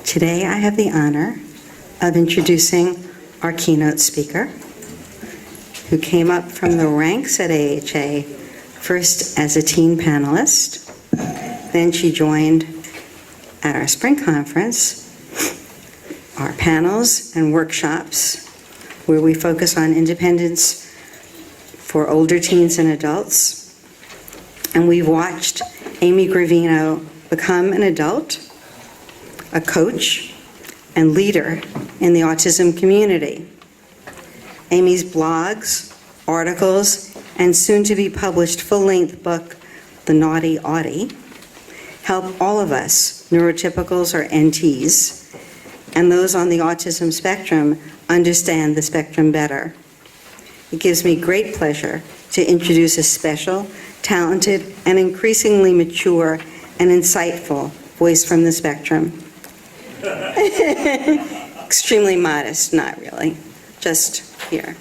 Today I have the honor of introducing our keynote speaker, who came up from the ranks at AHA, first as a teen panelist, then she joined at our spring conference, our panels and workshops, where we focus on independence for older teens and adults. And we've watched Amy Gravino become an adult, a coach, and leader in the autism community. Amy's blogs, articles, and soon-to-be-published full-length book, The Naughty Audie, help all of us, neurotypicals or NTs, and those on the autism spectrum understand the spectrum better. It gives me great pleasure to introduce a special, talented, and increasingly mature and insightful voice from the spectrum. Extremely modest, not really, just here,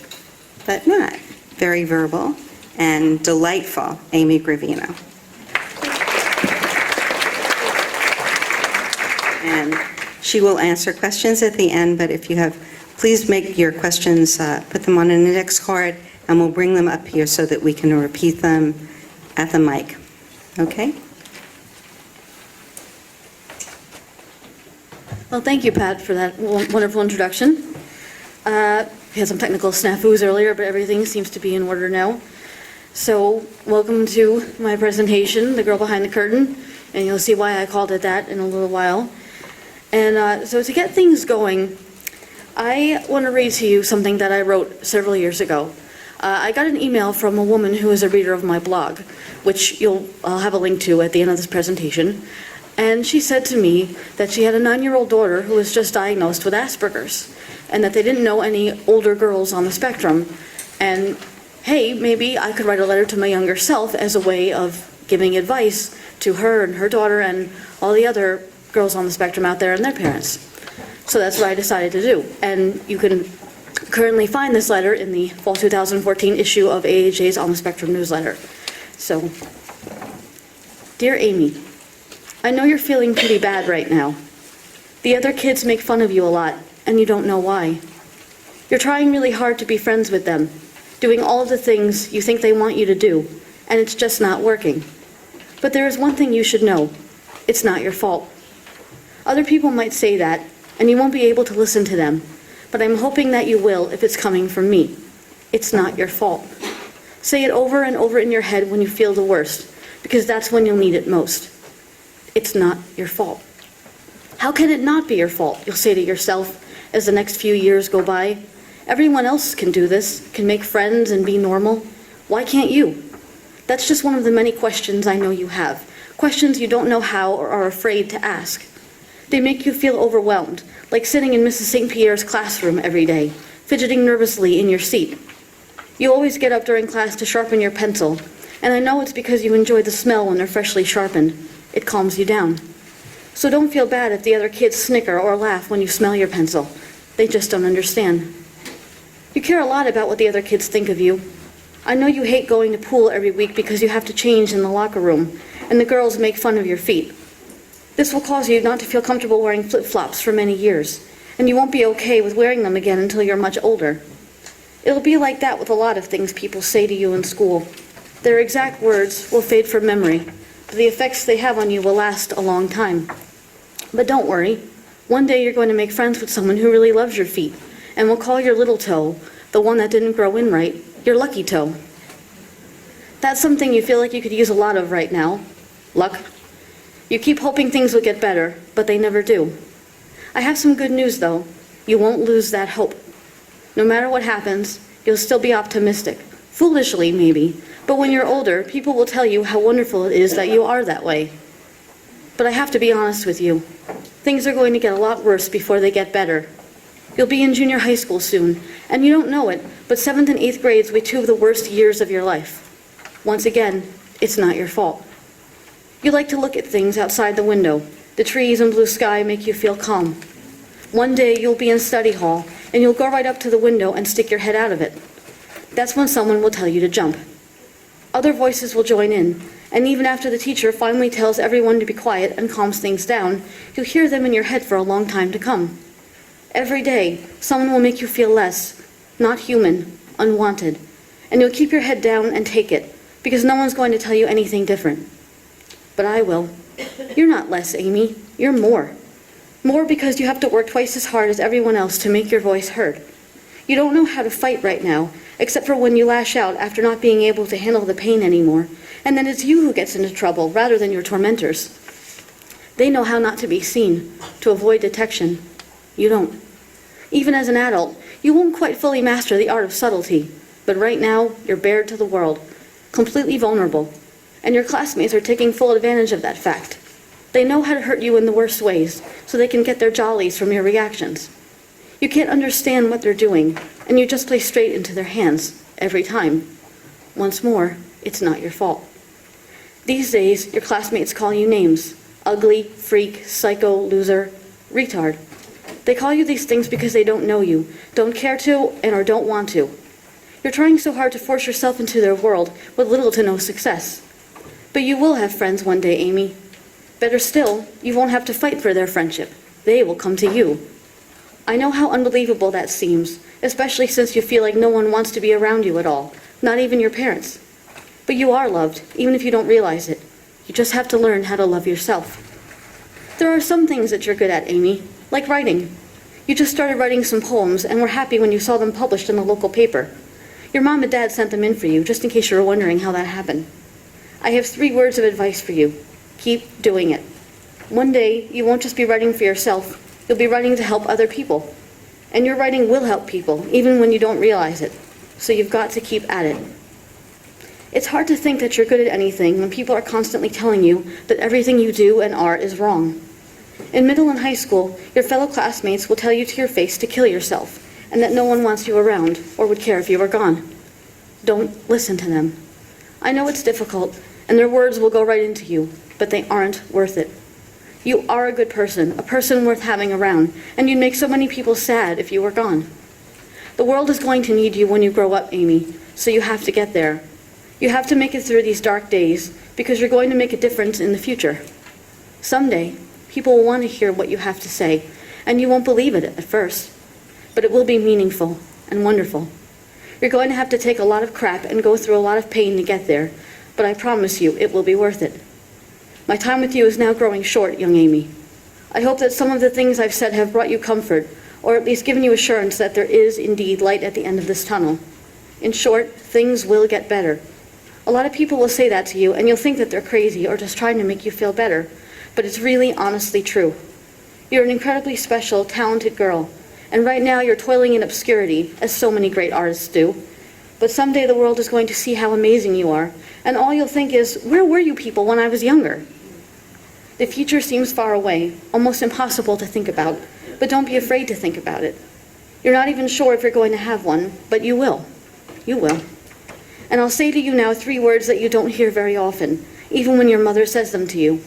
but not. Very verbal and delightful, Amy Gravino. And she will answer questions at the end, but if you have, please make your questions, put them on an index card, and we'll bring them up here so that we can repeat them at the mic. Okay? Well, thank you, Pat, for that wonderful introduction. We had some technical snafus earlier, but everything seems to be in order now. So, welcome to my presentation, The Girl Behind the Curtain, and you'll see why I called it that in a little while. And so to get things going, I want to read to you something that I wrote several years ago. I got an email from a woman who is a reader of my blog, which I'll have a link to at the end of this presentation. And she said to me that she had a 9-year-old daughter who was just diagnosed with Asperger's, and that they didn't know any older girls on the spectrum. And hey, maybe I could write a letter to my younger self as a way of giving advice to her and her daughter and all the other girls on the spectrum out there and their parents. So that's what I decided to do. And you can currently find this letter in the fall 2014 issue of AHA's On the Spectrum newsletter. So, Dear Amy, I know you're feeling pretty bad right now. The other kids make fun of you a lot, and you don't know why. You're trying really hard to be friends with them, doing all of the things you think they want you to do, and it's just not working. But there is one thing you should know. It's not your fault. Other people might say that, and you won't be able to listen to them, but I'm hoping that you will if it's coming from me. It's not your fault. Say it over and over in your head when you feel the worst, because that's when you'll need it most. It's not your fault. How can it not be your fault, you'll say to yourself as the next few years go by. Everyone else can do this, can make friends and be normal. Why can't you? That's just one of the many questions I know you have. Questions you don't know how or are afraid to ask. They make you feel overwhelmed, like sitting in Mrs. St. Pierre's classroom every day, fidgeting nervously in your seat. You always get up during class to sharpen your pencil, and I know it's because you enjoy the smell when they're freshly sharpened. It calms you down. So don't feel bad if the other kids snicker or laugh when you smell your pencil. They just don't understand. You care a lot about what the other kids think of you. I know you hate going to pool every week because you have to change in the locker room, and the girls make fun of your feet. This will cause you not to feel comfortable wearing flip-flops for many years, and you won't be okay with wearing them again until you're much older. It'll be like that with a lot of things people say to you in school. Their exact words will fade from memory, but the effects they have on you will last a long time. But don't worry. One day you're going to make friends with someone who really loves your feet, and will call your little toe, the one that didn't grow in right, your lucky toe. That's something you feel like you could use a lot of right now. Luck. You keep hoping things will get better, but they never do. I have some good news, though. You won't lose that hope. No matter what happens, you'll still be optimistic. Foolishly, maybe, but when you're older, people will tell you how wonderful it is that you are that way. But I have to be honest with you. Things are going to get a lot worse before they get better. You'll be in junior high school soon, and you don't know it, but 7th and 8th grades will be 2 of the worst years of your life. Once again, it's not your fault. You like to look at things outside the window. The trees and blue sky make you feel calm. One day you'll be in study hall, and you'll go right up to the window and stick your head out of it. That's when someone will tell you to jump. Other voices will join in, And even after the teacher finally tells everyone to be quiet and calms things down, you'll hear them in your head for a long time to come. Every day, someone will make you feel less, not human, unwanted, and you'll keep your head down and take it, because no one's going to tell you anything different. But I will. You're not less, Amy. You're more. More because you have to work twice as hard as everyone else to make your voice heard. You don't know how to fight right now, except for when you lash out after not being able to handle the pain anymore, and then it's you who gets into trouble rather than your tormentors. They know how not to be seen, to avoid detection. You don't. Even as an adult, you won't quite fully master the art of subtlety, but right now, you're bared to the world, completely vulnerable, and your classmates are taking full advantage of that fact. They know how to hurt you in the worst ways, so they can get their jollies from your reactions. You can't understand what they're doing, and you just play straight into their hands, every time. Once more, it's not your fault. These days, your classmates call you names: ugly, freak, psycho, loser, retard. They call you these things because they don't know you, don't care to, and or don't want to. You're trying so hard to force yourself into their world with little to no success. But you will have friends one day, Amy. Better still, you won't have to fight for their friendship. They will come to you. I know how unbelievable that seems, especially since you feel like no one wants to be around you at all, not even your parents. But you are loved, even if you don't realize it. You just have to learn how to love yourself. There are some things that you're good at, Amy, like writing. You just started writing some poems and were happy when you saw them published in the local paper. Your mom and dad sent them in for you, just in case you were wondering how that happened. I have 3 words of advice for you. Keep doing it. One day, you won't just be writing for yourself, you'll be writing to help other people. And your writing will help people, even when you don't realize it. So you've got to keep at it. It's hard to think that you're good at anything when people are constantly telling you that everything you do and are is wrong. In middle and high school, your fellow classmates will tell you to your face to kill yourself, and that no one wants you around or would care if you were gone. Don't listen to them. I know it's difficult, and their words will go right into you, but they aren't worth it. You are a good person, a person worth having around, and you'd make so many people sad if you were gone. The world is going to need you when you grow up, Amy, so you have to get there. You have to make it through these dark days, because you're going to make a difference in the future. Someday, people will want to hear what you have to say, and you won't believe it at first, but it will be meaningful and wonderful. You're going to have to take a lot of crap and go through a lot of pain to get there, but I promise you it will be worth it. My time with you is now growing short, young Amy. I hope that some of the things I've said have brought you comfort, or at least given you assurance that there is indeed light at the end of this tunnel. In short, things will get better. A lot of people will say that to you, and you'll think that they're crazy or just trying to make you feel better, but it's really honestly true. You're an incredibly special, talented girl, and right now you're toiling in obscurity, as so many great artists do. But someday the world is going to see how amazing you are, and all you'll think is, where were you people when I was younger? The future seems far away, almost impossible to think about, but don't be afraid to think about it. You're not even sure if you're going to have one, but you will. You will. And I'll say to you now 3 words that you don't hear very often, even when your mother says them to you.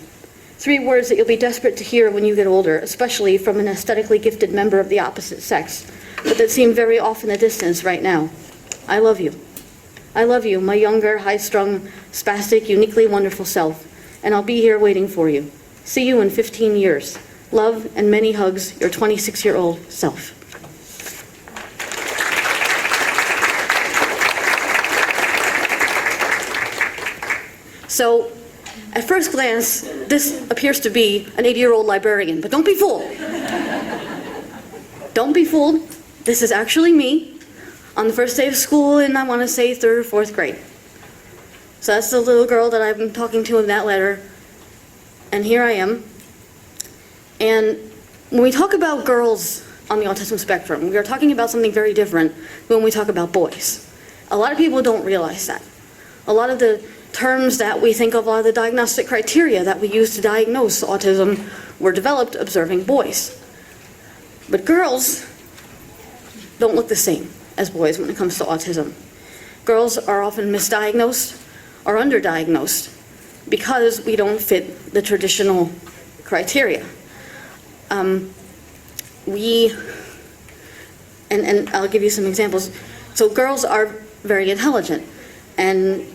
3 words that you'll be desperate to hear when you get older, especially from an aesthetically gifted member of the opposite sex, but that seem very off in the distance right now. I love you. I love you, my younger, high-strung, spastic, uniquely wonderful self, and I'll be here waiting for you. See you in 15 years. Love and many hugs, your 26-year-old self. So, at first glance, this appears to be an 80-year-old librarian, but don't be fooled. Don't be fooled. This is actually me on the first day of school in, I want to say, 3rd or 4th grade. So that's the little girl that I've been talking to in that letter, and here I am. And when we talk about girls on the autism spectrum, we are talking about something very different when we talk about boys. A lot of people don't realize that. A lot of the terms that we think of, a lot of the diagnostic criteria that we use to diagnose autism were developed observing boys. But girls don't look the same as boys when it comes to autism. Girls are often misdiagnosed or underdiagnosed because we don't fit the traditional criteria. And I'll give you some examples. So girls are very intelligent, and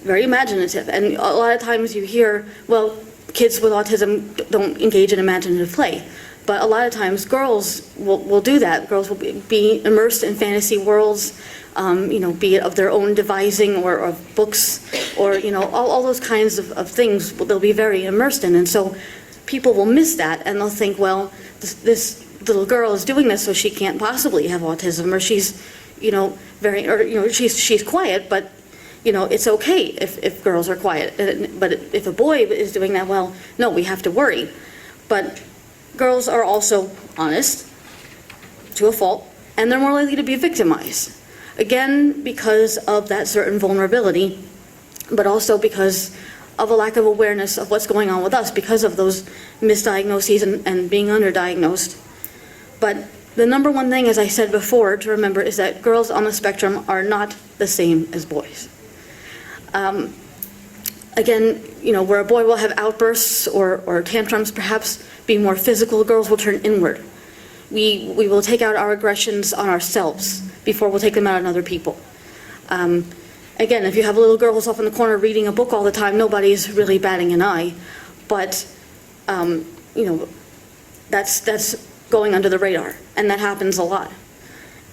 very imaginative. And a lot of times you hear, well, kids with autism don't engage in imaginative play. But a lot of times girls will do that. Girls will be immersed in fantasy worlds, be it of their own devising or of books or, all those kinds of things they'll be very immersed in. And so people will miss that and they'll think, well, this little girl is doing this so she can't possibly have autism, or she's, she's quiet, but, it's okay if girls are quiet. But if a boy is doing that, well, no, we have to worry. But girls are also honest to a fault, and they're more likely to be victimized. Again, because of that certain vulnerability, but also because of a lack of awareness of what's going on with us because of those misdiagnoses and being underdiagnosed. But the number one thing, as I said before, to remember is that girls on the spectrum are not the same as boys. Again, where a boy will have outbursts or tantrums, perhaps be more physical, girls will turn inward. We will take out our aggressions on ourselves before we'll take them out on other people. Again, if you have little girls off in the corner reading a book all the time, nobody's really batting an eye. But, that's going under the radar, and that happens a lot.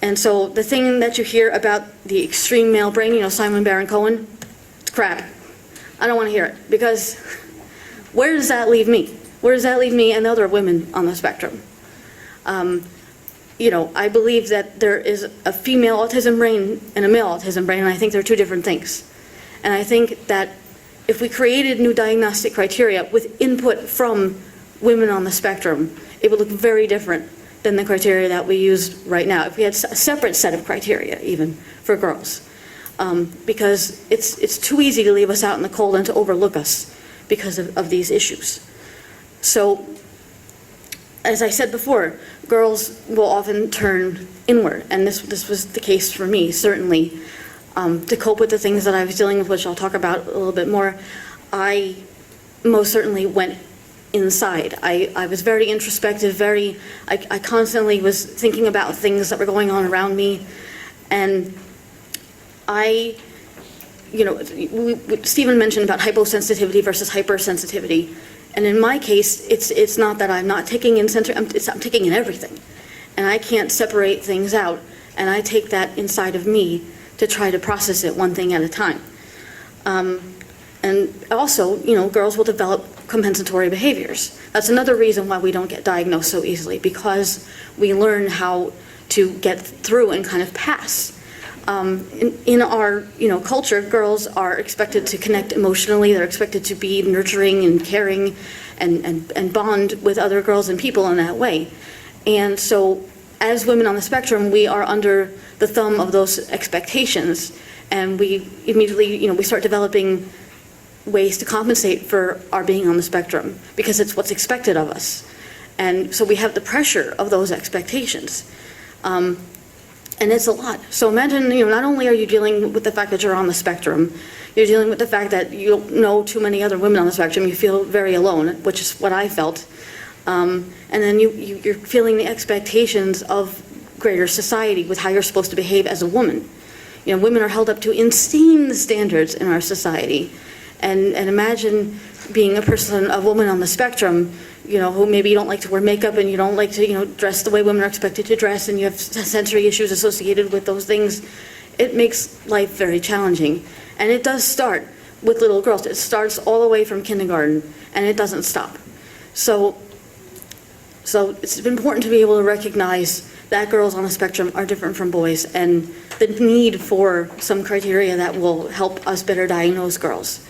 And so the thing that you hear about the extreme male brain, Simon Baron-Cohen, it's crap. I don't want to hear it, because where does that leave me? Where does that leave me and other women on the spectrum? I believe that there is a female autism brain and a male autism brain, and I think they're two different things. And I think that if we created new diagnostic criteria with input from women on the spectrum, it would look very different than the criteria that we use right now. If we had a separate set of criteria, even, for girls. Because it's too easy to leave us out in the cold and to overlook us because of these issues. So, as I said before, girls will often turn inward, and this was the case for me, certainly. To cope with the things that I was dealing with, which I'll talk about a little bit more, I most certainly went inside. I was very introspective, I constantly was thinking about things that were going on around me, and Stephen mentioned about hyposensitivity versus hypersensitivity. And in my case, it's not that I'm not taking in I'm taking in everything. And I can't separate things out. And I take that inside of me to try to process it one thing at a time. And also, girls will develop compensatory behaviors. That's another reason why we don't get diagnosed so easily, because we learn how to get through and kind of pass. In our culture, girls are expected to connect emotionally. They're expected to be nurturing and caring and bond with other girls and people in that way. And so as women on the spectrum, we are under the thumb of those expectations, and we immediately, we start developing ways to compensate for our being on the spectrum because it's what's expected of us. And so we have the pressure of those expectations. And it's a lot. So imagine, not only are you dealing with the fact that you're on the spectrum, you're dealing with the fact that you don't know too many other women on the spectrum. You feel very alone, which is what I felt. And then you're feeling the expectations of greater society with how you're supposed to behave as a woman. Women are held up to insane standards in our society. And imagine being a woman on the spectrum, who maybe you don't like to wear makeup and you don't like to, dress the way women are expected to dress, and you have sensory issues associated with those things. It makes life very challenging. And it does start with little girls. It starts all the way from kindergarten, and it doesn't stop. So it's important to be able to recognize that girls on the spectrum are different from boys, and the need for some criteria that will help us better diagnose girls.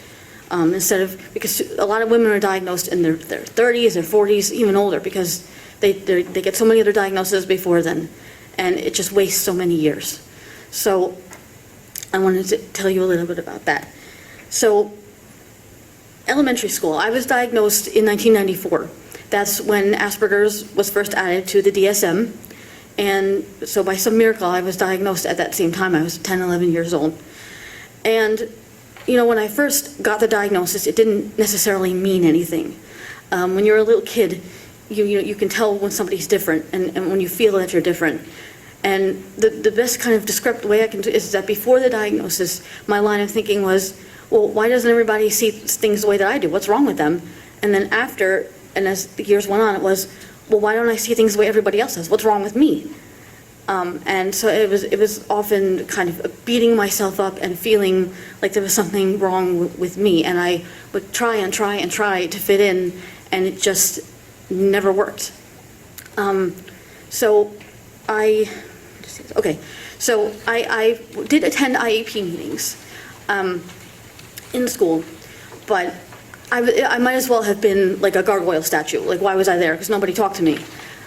Because a lot of women are diagnosed in their 30s, their 40s, even older, because they get so many other diagnoses before then, and it just wastes so many years. So I wanted to tell you a little bit about that. So elementary school, I was diagnosed in 1994. That's when Asperger's was first added to the DSM, and so by some miracle I was diagnosed at that same time. I was 10, 11 years old. And when I first got the diagnosis, it didn't necessarily mean anything. When you're a little kid, you can tell when somebody's different and when you feel that you're different. And the best kind of described way I can do is that before the diagnosis, my line of thinking was, well, why doesn't everybody see things the way that I do? What's wrong with them? And then after, and as the years went on, it was, well, why don't I see things the way everybody else does? What's wrong with me? And so it was often kind of beating myself up and feeling like there was something wrong with me. And I would try and try and try to fit in, and it just never worked. So I did attend IEP meetings in school, but I might as well have been like a gargoyle statue. Like, why was I there? Because nobody talked to me.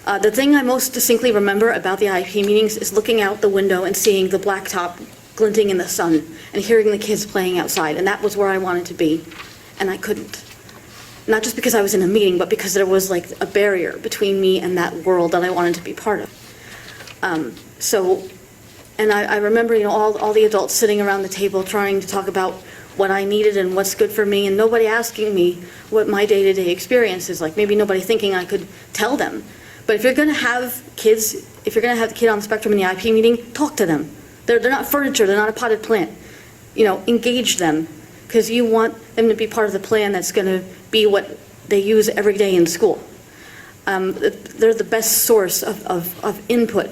The thing I most distinctly remember about the IEP meetings is looking out the window and seeing the blacktop glinting in the sun and hearing the kids playing outside, and that was where I wanted to be, and I couldn't. Not just because I was in a meeting, but because there was like a barrier between me and that world that I wanted to be part of. And I remember, all the adults sitting around the table trying to talk about what I needed and what's good for me, and nobody asking me what my day-to-day experience is like. Maybe nobody thinking I could tell them. But if you're going to have kids, if you're going to have the kid on the spectrum in the IP meeting, talk to them. They're not furniture, they're not a potted plant. Engage them, because you want them to be part of the plan that's going to be what they use every day in school. They're the best source of input.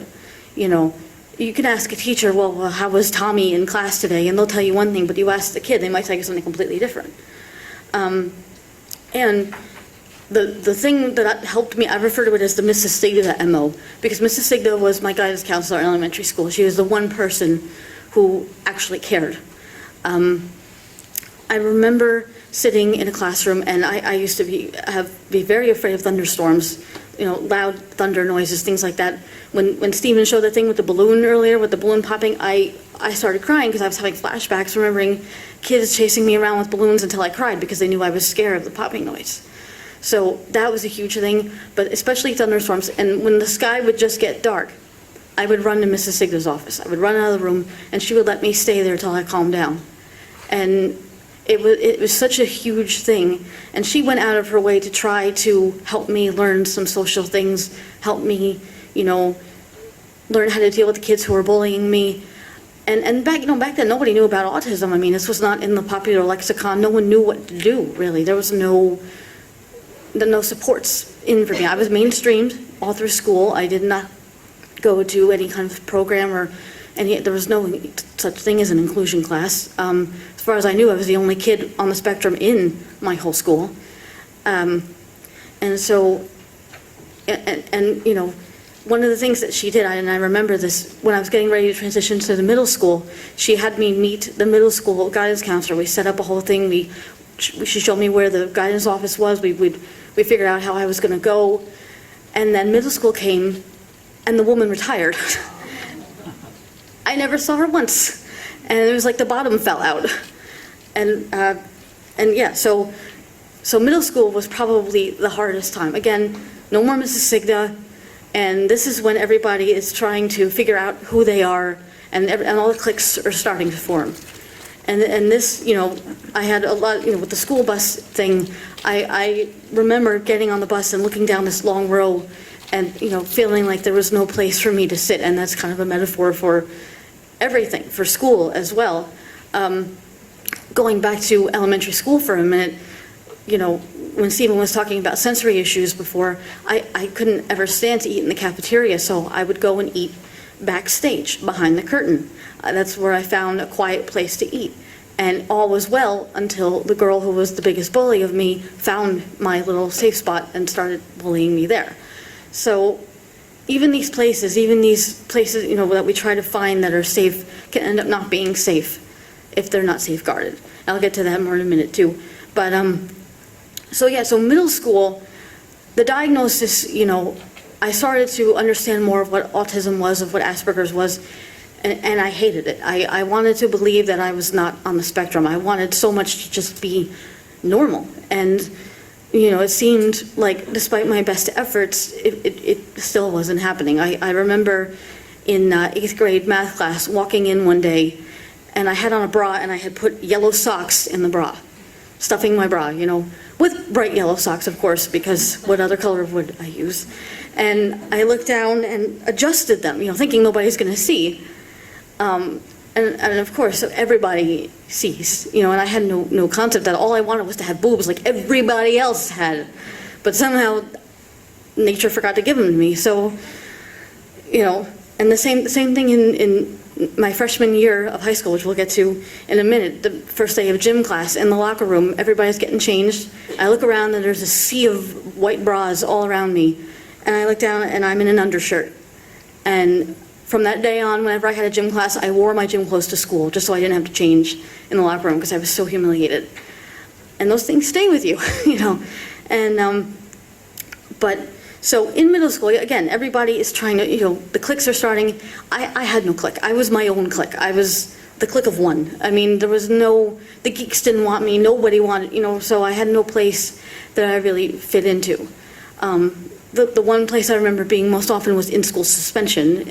You can ask a teacher, well, how was Tommy in class today? And they'll tell you one thing, but you ask the kid, they might tell you something completely different. And the thing that helped me, I refer to it as the Mrs. Sigda MO, because Mrs. Sigda was my guidance counselor in elementary school. She was the one person who actually cared. I remember sitting in a classroom, and I used to be very afraid of thunderstorms, loud thunder noises, things like that. When Stephen showed the thing with the balloon earlier, with the balloon popping, I started crying because I was having flashbacks, remembering kids chasing me around with balloons until I cried because they knew I was scared of the popping noise. So that was a huge thing, but especially thunderstorms. And when the sky would just get dark, I would run to Mrs. Sigda's office. I would run out of the room, and she would let me stay there till I calmed down. And it was such a huge thing. And she went out of her way to try to help me learn some social things, help me, learn how to deal with the kids who were bullying me. And back then, nobody knew about autism. I mean, this was not in the popular lexicon. No one knew what to do, really. There was no supports in for me. I was mainstreamed all through school. I did not go to any kind of program or there was no such thing as an inclusion class. As far as I knew, I was the only kid on the spectrum in my whole school. One of the things that she did, and I remember this, when I was getting ready to transition to the middle school, she had me meet the middle school guidance counselor. We set up a whole thing. She showed me where the guidance office was. We figured out how I was going to go. And then middle school came, and the woman retired. I never saw her once. And it was like the bottom fell out. So middle school was probably the hardest time. Again, no more Mrs. Sigda, and this is when everybody is trying to figure out who they are, and all the cliques are starting to form. And this, I had a lot, with the school bus thing, I remember getting on the bus and looking down this long row and, feeling like there was no place for me to sit, and that's kind of a metaphor for everything, for school as well. Going back to elementary school for a minute, when Stephen was talking about sensory issues before, I couldn't ever stand to eat in the cafeteria, so I would go and eat backstage, behind the curtain. That's where I found a quiet place to eat. And all was well until the girl who was the biggest bully of me found my little safe spot and started bullying me there. So even these places, that we try to find that are safe can end up not being safe if they're not safeguarded. I'll get to that more in a minute too. But so middle school, the diagnosis, I started to understand more of what autism was, of what Asperger's was, and I hated it. I wanted to believe that I was not on the spectrum. I wanted so much to just be normal. And, it seemed like despite my best efforts, it still wasn't happening. I remember in 8th grade math class walking in one day, and I had on a bra, and I had put yellow socks in the bra, stuffing my bra, with bright yellow socks, of course, because what other color would I use? And I looked down and adjusted them, thinking nobody's going to see. And of course, everybody sees, and I had no concept that all I wanted was to have boobs like everybody else had. But somehow, nature forgot to give them to me. So, and the same thing in my freshman year of high school, which we'll get to in a minute, the first day of gym class, in the locker room, everybody's getting changed. I look around and there's a sea of white bras all around me. And I look down and I'm in an undershirt. And from that day on, whenever I had a gym class, I wore my gym clothes to school just so I didn't have to change in the locker room because I was so humiliated. And those things stay with you, And, but, so in middle school, again, everybody is trying to, the cliques are starting. I had no clique. I was my own clique. I was the clique of one. I mean, there was the geeks didn't want me. Nobody wanted, so I had no place that I really fit into. The one place I remember being most often was in school suspension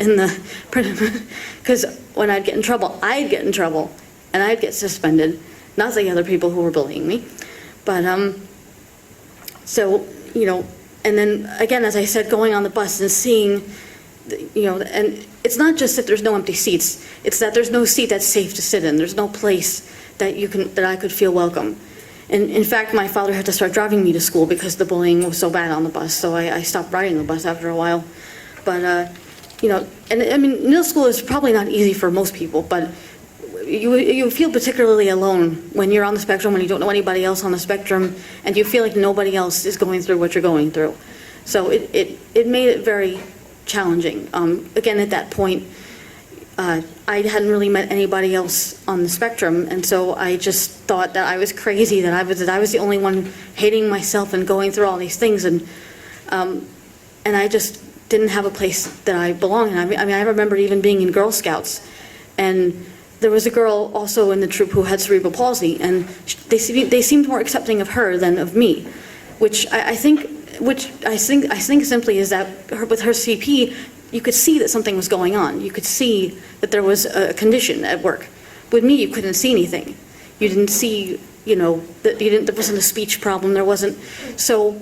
because when I'd get in trouble, and I'd get suspended, not the other people who were bullying me. But, so, and then again, as I said, going on the bus and seeing, and it's not just that there's no empty seats, it's that there's no seat that's safe to sit in. There's no place that I could feel welcome. And in fact, my father had to start driving me to school because the bullying was so bad on the bus, so I stopped riding the bus after a while. But, and I mean, middle school is probably not easy for most people, but you feel particularly alone when you're on the spectrum, when you don't know anybody else on the spectrum, and you feel like nobody else is going through what you're going through. So it made it very challenging. Again, at that point, I hadn't really met anybody else on the spectrum, and so I just thought that I was crazy, that I was the only one hating myself and going through all these things, and I just didn't have a place that I belonged in. I mean, I remember even being in Girl Scouts, and there was a girl also in the troop who had cerebral palsy, and they seemed more accepting of her than of me, which I think simply is that with her CP, you could see that something was going on. You could see that there was a condition at work. With me, you couldn't see anything. You didn't see, there wasn't a speech problem. There wasn't. So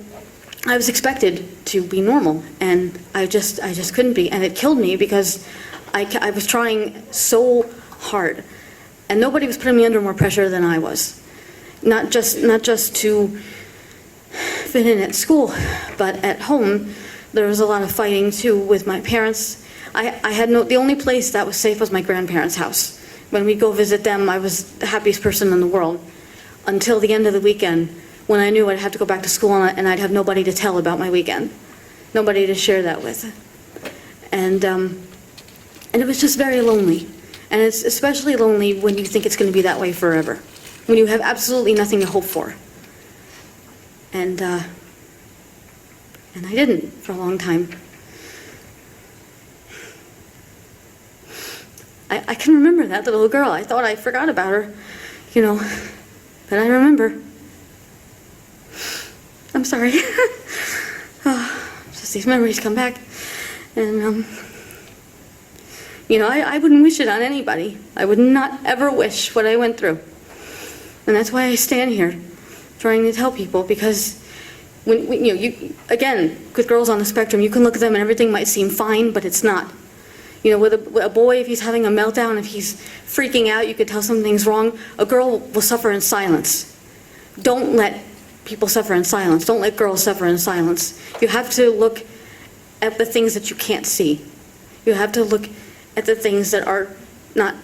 I was expected to be normal, and I just couldn't be, and it killed me because I was trying so hard, and nobody was putting me under more pressure than I was. Not just to fit in at school, but at home. There was a lot of fighting too with my parents. The only place that was safe was my grandparents' house. When we go visit them, I was the happiest person in the world until the end of the weekend, when I knew I'd have to go back to school and I'd have nobody to tell about my weekend, nobody to share that with, and it was just very lonely. And it's especially lonely when you think it's going to be that way forever, when you have absolutely nothing to hope for. And I didn't for a long time. I can remember that little girl. I thought I forgot about her, but I remember. I'm sorry. Just these memories come back. And, I wouldn't wish it on anybody. I would not ever wish what I went through. And that's why I stand here trying to tell people, because when you again, with girls on the spectrum, you can look at them and everything might seem fine, but it's not. With a boy, if he's having a meltdown, if he's freaking out, you could tell something's wrong. A girl will suffer in silence. Don't let people suffer in silence. Don't let girls suffer in silence. You have to look at the things that you can't see. You have to look at the things that are not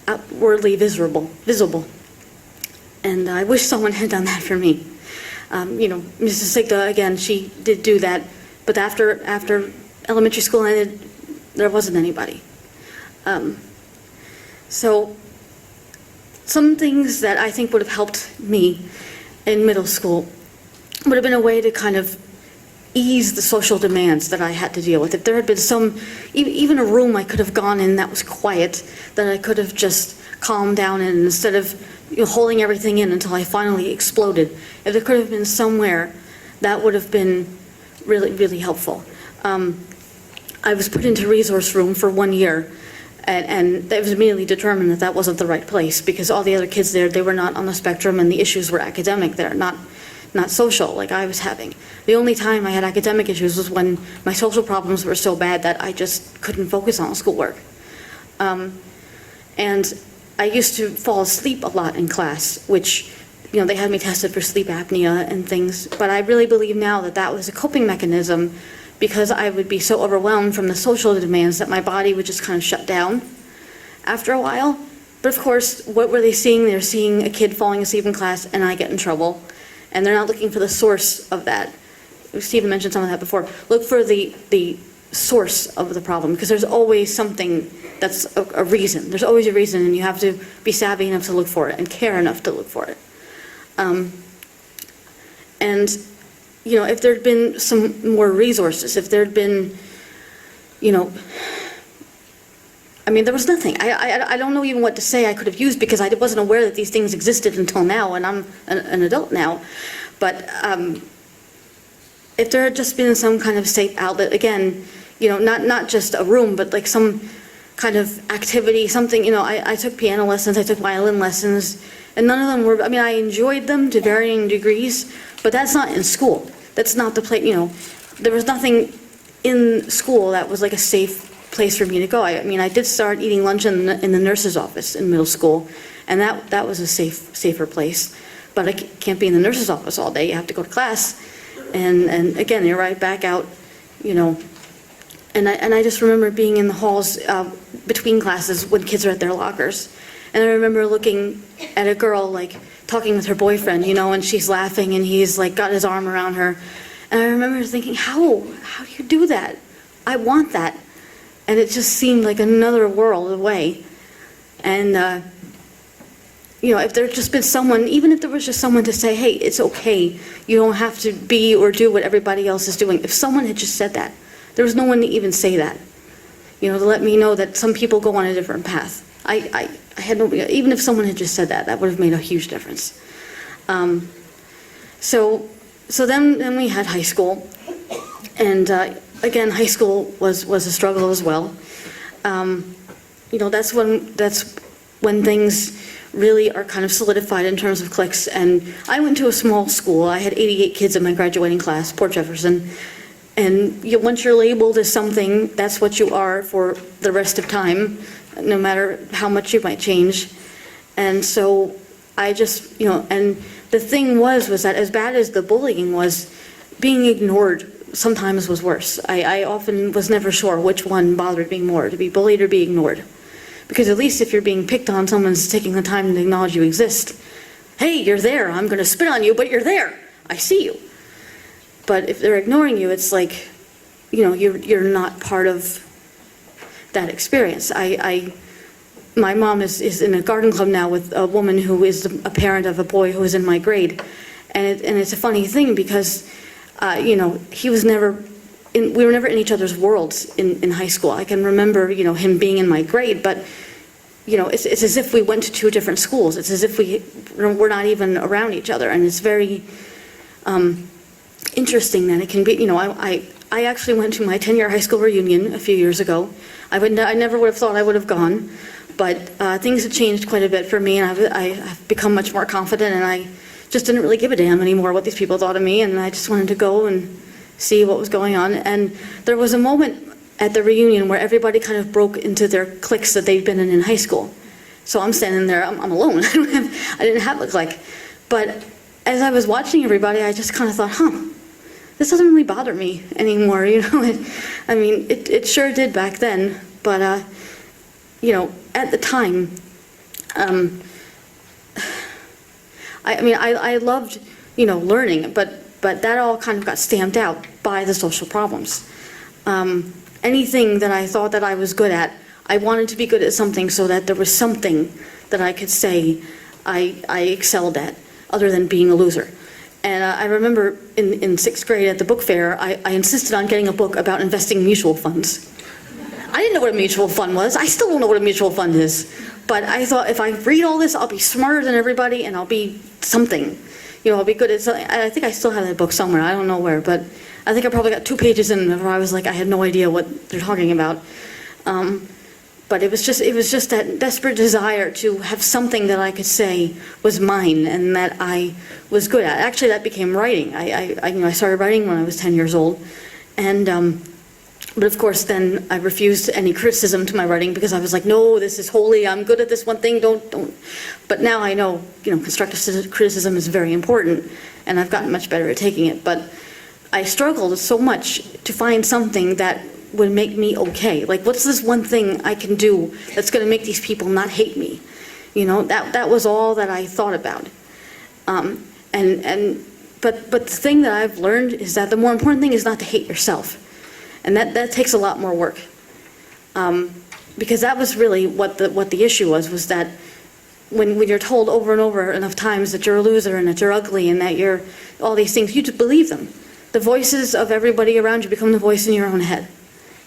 outwardly visible. And I wish someone had done that for me. Mrs. Sigda, again, she did do that, but after elementary school ended, there wasn't anybody. So some things that I think would have helped me in middle school would have been a way to kind of ease the social demands that I had to deal with. If there had been even a room I could have gone in that was quiet, that I could have just calmed down in instead of holding everything in until I finally exploded. If there could have been somewhere, that would have been really, really helpful. I was put into resource room for 1 year, and it was immediately determined that wasn't the right place, because all the other kids there, they were not on the spectrum, and the issues were academic there, not social like I was having. The only time I had academic issues was when my social problems were so bad that I just couldn't focus on schoolwork. And I used to fall asleep a lot in class, which, they had me tested for sleep apnea and things. But I really believe now that that was a coping mechanism because I would be so overwhelmed from the social demands that my body would just kind of shut down after a while. But of course, what were they seeing? They're seeing a kid falling asleep in class and I get in trouble. And they're not looking for the source of that. Stephen mentioned some of that before. Look for the source of the problem, because there's always something that's a reason. There's always a reason, and you have to be savvy enough to look for it and care enough to look for it. And, if there'd been some more resources, if there'd been, there was nothing. I don't know even what to say I could have used, because I wasn't aware that these things existed until now, and I'm an adult now. But if there had just been some kind of safe outlet, again, not just a room, but like some kind of activity, something, I took piano lessons, I took violin lessons, and none of them were, I enjoyed them to varying degrees, but that's not in school. That's not the place, there was nothing in school that was like a safe place for me to go. I did start eating lunch in the nurse's office in middle school, and that was a safer place. But I can't be in the nurse's office all day. You have to go to class, and again, you're right back out, And I just remember being in the halls between classes when kids are at their lockers, and I remember looking at a girl like talking with her boyfriend, and she's laughing, and he's like got his arm around her, and I remember thinking, how do you do that? I want that. And it just seemed like another world away. And, if there had just been someone, even if there was just someone to say, hey, it's okay, you don't have to be or do what everybody else is doing. If someone had just said that, there was no one to even say that, to let me know that some people go on a different path. I had no, even if someone had just said that, that would have made a huge difference. So then we had high school, and again, high school was a struggle as well. That's when things really are kind of solidified in terms of cliques. And I went to a small school. I had 88 kids in my graduating class, Port Jefferson. And once you're labeled as something, that's what you are for the rest of time, no matter how much you might change. And so I just, and the thing was that as bad as the bullying was, being ignored sometimes was worse. I often was never sure which one bothered me more, to be bullied or be ignored. Because at least if you're being picked on, someone's taking the time to acknowledge you exist. Hey, you're there. I'm going to spit on you, but you're there. I see you. But if they're ignoring you, it's like, you're not part of that experience. My mom is in a garden club now with a woman who is a parent of a boy who is in my grade. And it's a funny thing because, he was never, we were never in each other's worlds in high school. I can remember, him being in my grade, but, it's as if we went to two different schools. It's as if we're not even around each other. And it's very interesting that it can be, I actually went to my 10-year high school reunion a few years ago. I never would have thought I would have gone, but things have changed quite a bit for me, and I've become much more confident, and I just didn't really give a damn anymore what these people thought of me, and I just wanted to go and see what was going on. And there was a moment at the reunion where everybody kind of broke into their cliques that they'd been in high school. So I'm standing there, I'm alone. I didn't have a clique. But as I was watching everybody, I just kind of thought, this doesn't really bother me anymore, It sure did back then, but, at the time, I loved, learning, but that all kind of got stamped out by the social problems. Anything that I thought that I was good at, I wanted to be good at something so that there was something that I could say I excelled at, other than being a loser. And I remember in sixth grade at the book fair, I insisted on getting a book about investing in mutual funds. I didn't know what a mutual fund was. I still don't know what a mutual fund is. But I thought, if I read all this, I'll be smarter than everybody, and I'll be something. I'll be good at something. I think I still have that book somewhere. I don't know where, but I think I probably got 2 pages in where I was like, I had no idea what they're talking about. But it was just that desperate desire to have something that I could say was mine and that I was good at. Actually, that became writing. I started writing when I was 10 years old, and But of course, then I refused any criticism to my writing because I was like, no, this is holy, I'm good at this one thing, don't. But now I know, constructive criticism is very important, and I've gotten much better at taking it. But I struggled so much to find something that would make me okay. Like, what's this one thing I can do that's gonna make these people not hate me? That was all that I thought about. But the thing that I've learned is that the more important thing is not to hate yourself. And that takes a lot more work. Because that was really what the issue was that when you're told over and over enough times that you're a loser and that you're ugly and that you're all these things, you just believe them. The voices of everybody around you become the voice in your own head.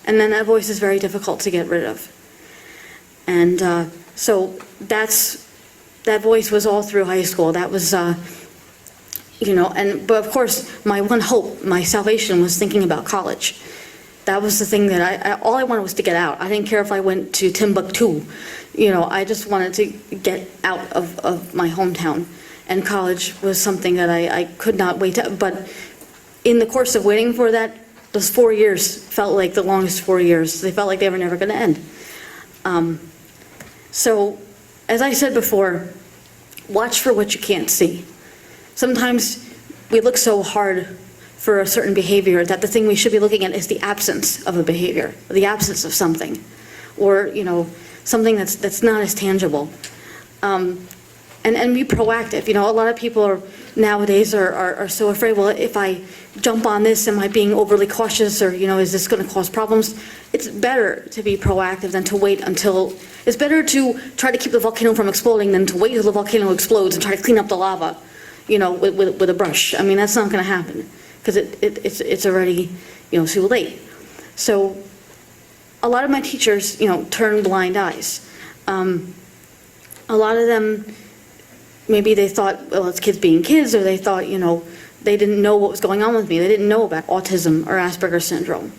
And then that voice is very difficult to get rid of. And so that voice was all through high school. That was, but of course, my one hope, my salvation was thinking about college. That was the thing that all I wanted was to get out. I didn't care if I went to Timbuktu. I just wanted to get out of my hometown. And college was something that I could not wait to, but in the course of waiting for that, those 4 years felt like the longest 4 years. They felt like they were never going to end. So, as I said before, watch for what you can't see. Sometimes we look so hard for a certain behavior that the thing we should be looking at is the absence of a behavior, the absence of something, or something that's not as tangible. And be proactive. A lot of people nowadays are so afraid, well, if I jump on this, am I being overly cautious, or is this going to cause problems? It's better to be proactive than to wait until, it's better to try to keep the volcano from exploding than to wait until the volcano explodes and try to clean up the lava, with a brush. I mean, that's not going to happen, because it's already, too late. So a lot of my teachers, turn blind eyes. A lot of them, maybe they thought, well, it's kids being kids, or they thought, they didn't know what was going on with me. They didn't know about autism or Asperger's syndrome.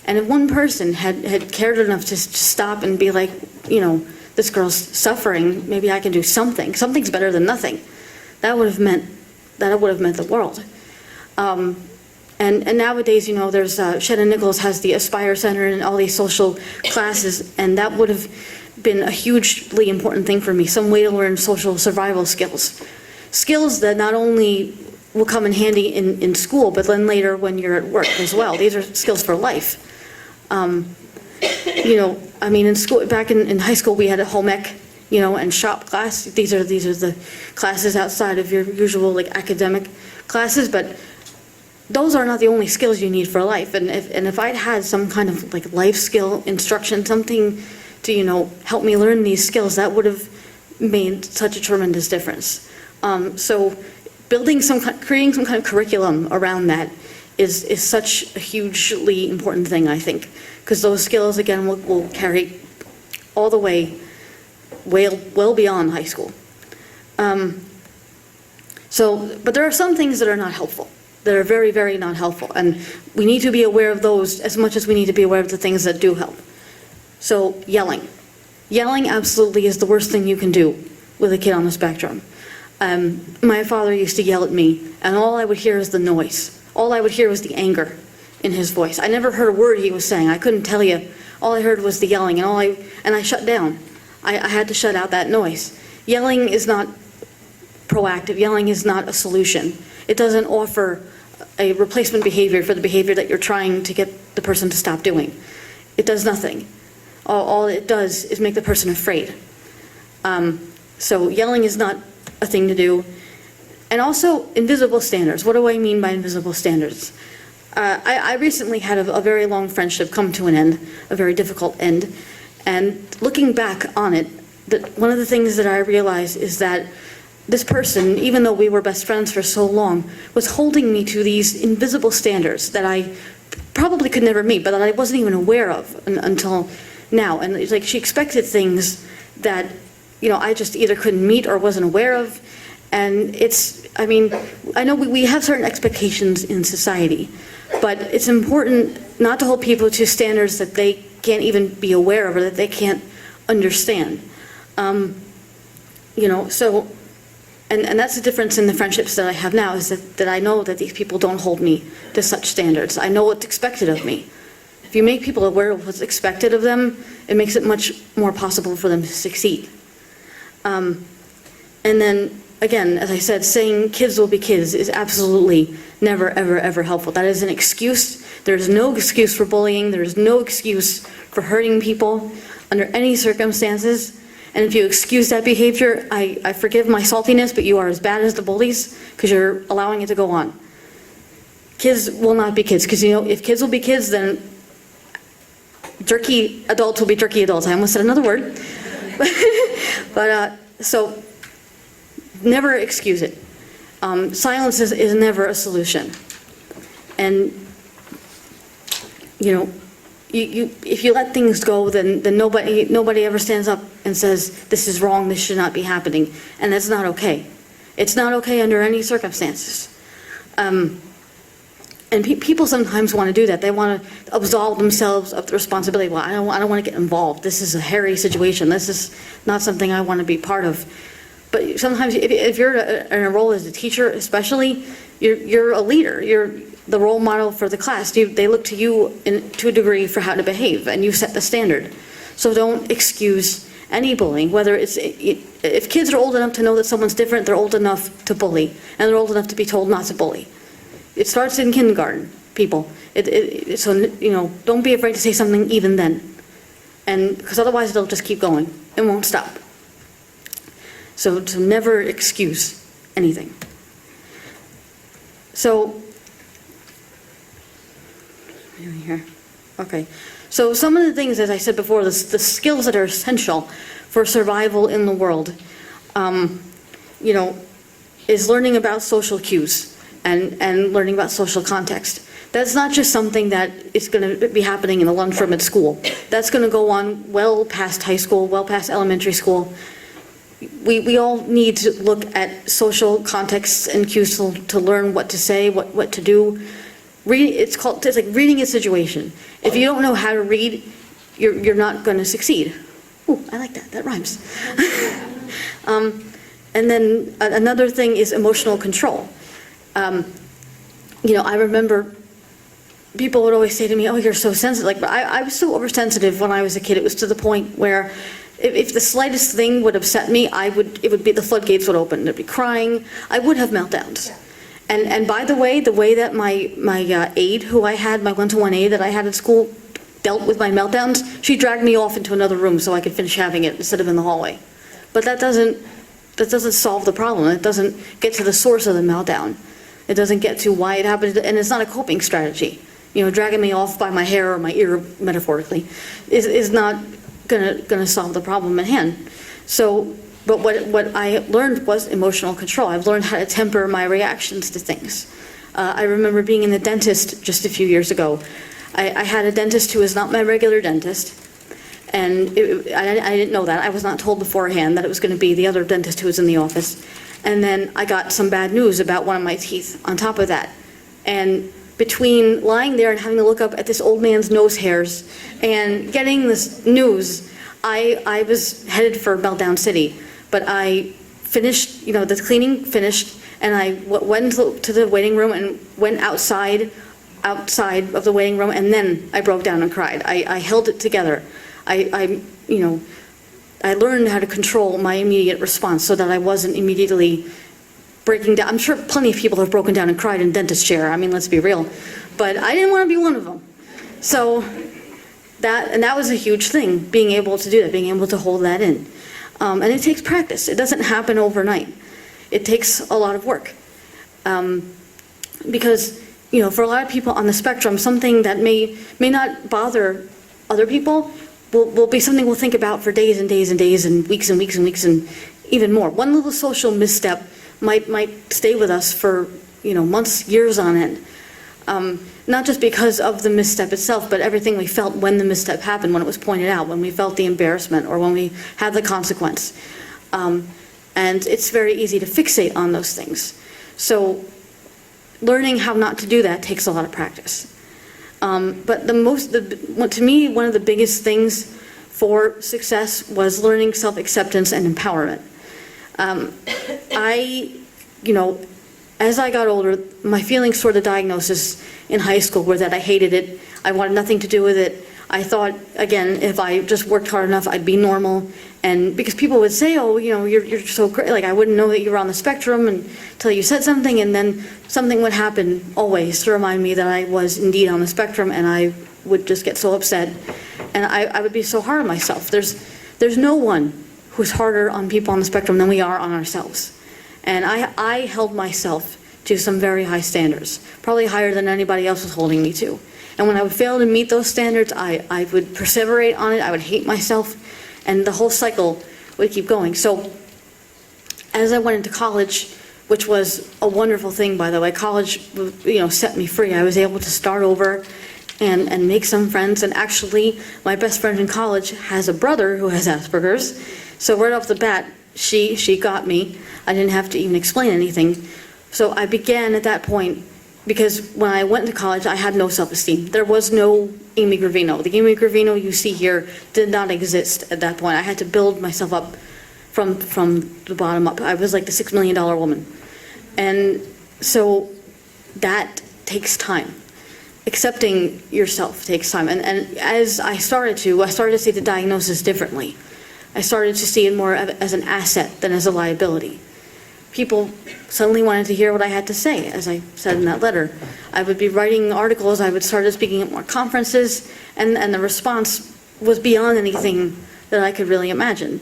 And if one person had cared enough to stop and be like, this girl's suffering, maybe I can do something. Something's better than nothing. That would have meant the world. And nowadays, there's Shannon Nichols has the Aspire Center and all these social classes, and that would have been a hugely important thing for me, some way to learn social survival skills. Skills that not only will come in handy in school, but then later when you're at work as well. These are skills for life. In school, back in high school, we had a home ec, and shop class. These are the classes outside of your usual academic classes, but those are not the only skills you need for life. And if I'd had some kind of life skill instruction, something to help me learn these skills, that would have made such a tremendous difference. So creating some kind of curriculum around that is such a hugely important thing, I think, because those skills again will carry all the way well beyond high school. But there are some things that are not helpful, that are very, very not helpful, and we need to be aware of those as much as we need to be aware of the things that do help. So yelling. Yelling absolutely is the worst thing you can do with a kid on the spectrum. My father used to yell at me, and all I would hear is the noise. All I would hear was the anger in his voice. I never heard a word he was saying. I couldn't tell you. All I heard was the yelling, and I shut down. I had to shut out that noise. Yelling is not proactive. Yelling is not a solution. It doesn't offer a replacement behavior for the behavior that you're trying to get the person to stop doing. It does nothing. All it does is make the person afraid. So yelling is not a thing to do. And also, invisible standards. What do I mean by invisible standards? I recently had a very long friendship come to an end, a very difficult end. And looking back on it, one of the things that I realized is that this person, even though we were best friends for so long, was holding me to these invisible standards that I probably could never meet, but that I wasn't even aware of until now. And it's like she expected things that, I just either couldn't meet or wasn't aware of. And I know we have certain expectations in society, but it's important not to hold people to standards that they can't even be aware of or that they can't understand. And that's the difference in the friendships that I have now, is that I know that these people don't hold me to such standards. I know what's expected of me. If you make people aware of what's expected of them, it makes it much more possible for them to succeed. And then, again, as I said, saying kids will be kids is absolutely never, ever, ever helpful. That is an excuse. There's no excuse for bullying. There's no excuse for hurting people under any circumstances. And if you excuse that behavior, I forgive my saltiness, but you are as bad as the bullies because you're allowing it to go on. Kids will not be kids, because, you know, if kids will be kids, then jerky adults will be jerky adults. I almost said another word. So never excuse it. Silence is never a solution. And, you know, if you let things go, then nobody ever stands up and says, this is wrong, this should not be happening. And that's not okay. It's not okay under any circumstances. And people sometimes want to do that. They want to absolve themselves of the responsibility. Well, I don't want to get involved. This is a hairy situation. This is not something I want to be part of. But sometimes if you're in a role as a teacher, especially, you're a leader. You're the role model for the class. They look to you to a degree for how to behave, and you set the standard. So don't excuse any bullying, whether if kids are old enough to know that someone's different, they're old enough to bully, and they're old enough to be told not to bully. It starts in kindergarten, people. So, you know, don't be afraid to say something even then. And because otherwise they'll just keep going and won't stop. So to never excuse anything. So, here. Okay. So some of the things, as I said before, the skills that are essential for survival in the world, you know, is learning about social cues. And learning about social context. That's not just something that is going to be happening in the lunchroom at school. That's going to go on well past high school, well past elementary school. We all need to look at social contexts and cues to learn what to say, what to do. It's like reading a situation. If you don't know how to read, you're not going to succeed. Ooh, I like that. That rhymes. And then another thing is emotional control. You know, I remember people would always say to me, oh, you're so sensitive. Like, I was so oversensitive when I was a kid. It was to the point where if the slightest thing would upset me, it would be the floodgates would open. There'd be crying. I would have meltdowns. And by the way that my aide who I had, my one-to-one aide that I had at school, dealt with my meltdowns, she dragged me off into another room so I could finish having it instead of in the hallway. But that doesn't solve the problem. It doesn't get to the source of the meltdown. It doesn't get to why it happened, and it's not a coping strategy. You know, dragging me off by my hair or my ear, metaphorically, is not gonna solve the problem at hand. So, but what I learned was emotional control. I've learned how to temper my reactions to things. I remember being in the dentist just a few years ago. I had a dentist who was not my regular dentist, and I didn't know that. I was not told beforehand that it was going to be the other dentist who was in the office. And then I got some bad news about one of my teeth on top of that. And between lying there and having to look up at this old man's nose hairs and getting this news, I was headed for Meltdown City. But I finished, you know, the cleaning finished, and I went to the waiting room and went outside of the waiting room, and then I broke down and cried. I held it together. You know, I learned how to control my immediate response so that I wasn't immediately breaking down. I'm sure plenty of people have broken down and cried in dentist chair. I mean, let's be real. But I didn't want to be one of them. So that was a huge thing, being able to do that, being able to hold that in. And it takes practice. It doesn't happen overnight. It takes a lot of work. Because, you know, for a lot of people on the spectrum, something that may not bother other people will be something we'll think about for days and days and days and weeks and weeks and weeks and even more. One little social misstep might stay with us for, you know, months, years on end. Not just because of the misstep itself, but everything we felt when the misstep happened, when it was pointed out, when we felt the embarrassment or when we had the consequence. And it's very easy to fixate on those things. So learning how not to do that takes a lot of practice. But to me, one of the biggest things for success was learning self-acceptance and empowerment. You know, as I got older, my feelings toward the diagnosis in high school were that I hated it. I wanted nothing to do with it. I thought, again, if I just worked hard enough, I'd be normal. And because people would say, oh, you know, you're so great, like I wouldn't know that you were on the spectrum until you said something, and then something would happen always to remind me that I was indeed on the spectrum, and I would just get so upset. And I would be so hard on myself. There's no one who's harder on people on the spectrum than we are on ourselves. And I held myself to some very high standards, probably higher than anybody else was holding me to. And when I would fail to meet those standards, I would perseverate on it, I would hate myself, and the whole cycle would keep going. So as I went into college, which was a wonderful thing, by the way, college, you know, set me free. I was able to start over and make some friends, and actually, my best friend in college has a brother who has Asperger's, so right off the bat, she got me. I didn't have to even explain anything. So I began at that point, because when I went to college, I had no self-esteem. There was no Amy Gravino. The Amy Gravino you see here did not exist at that point. I had to build myself up from the bottom up. I was like the $6 million woman. And so that takes time. Accepting yourself takes time. And as I started to see the diagnosis differently. I started to see it more as an asset than as a liability. People suddenly wanted to hear what I had to say, as I said in that letter. I would be writing articles, I would start speaking at more conferences, and the response was beyond anything that I could really imagine.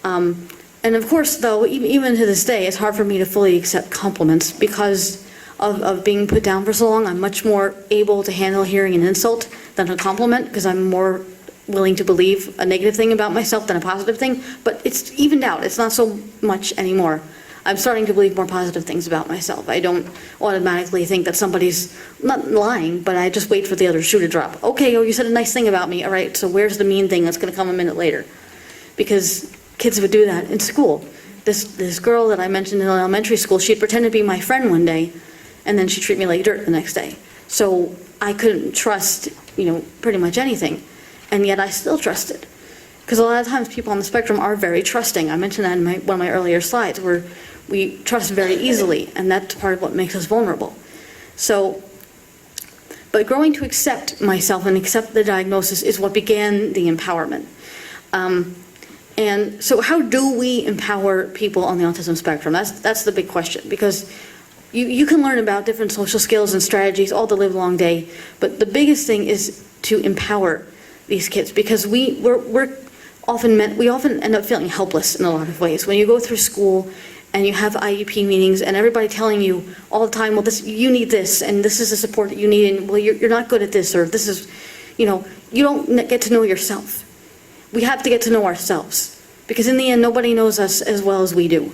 And of course, though, even to this day, it's hard for me to fully accept compliments because of being put down for so long. I'm much more able to handle hearing an insult than a compliment, because I'm more willing to believe a negative thing about myself than a positive thing, but it's evened out. It's not so much anymore. I'm starting to believe more positive things about myself. I don't automatically think that somebody's not lying, but I just wait for the other shoe to drop. Okay, oh, you said a nice thing about me. All right, so where's the mean thing that's going to come a minute later? Because kids would do that in school. This girl that I mentioned in elementary school, she'd pretend to be my friend one day, and then she'd treat me like dirt the next day. So I couldn't trust, pretty much anything. And yet I still trusted. Because a lot of times people on the spectrum are very trusting. I mentioned that in one of my earlier slides, where we trust very easily, and that's part of what makes us vulnerable. So, but growing to accept myself and accept the diagnosis is what began the empowerment. And so how do we empower people on the autism spectrum? That's the big question, because you can learn about different social skills and strategies all the live long day, but the biggest thing is to empower these kids, because we often end up feeling helpless in a lot of ways. When you go through school and you have IEP meetings and everybody telling you all the time, well, you need this, and this is the support that you need, and well, you're not good at this, or this is, you don't get to know yourself. We have to get to know ourselves, because in the end, nobody knows us as well as we do.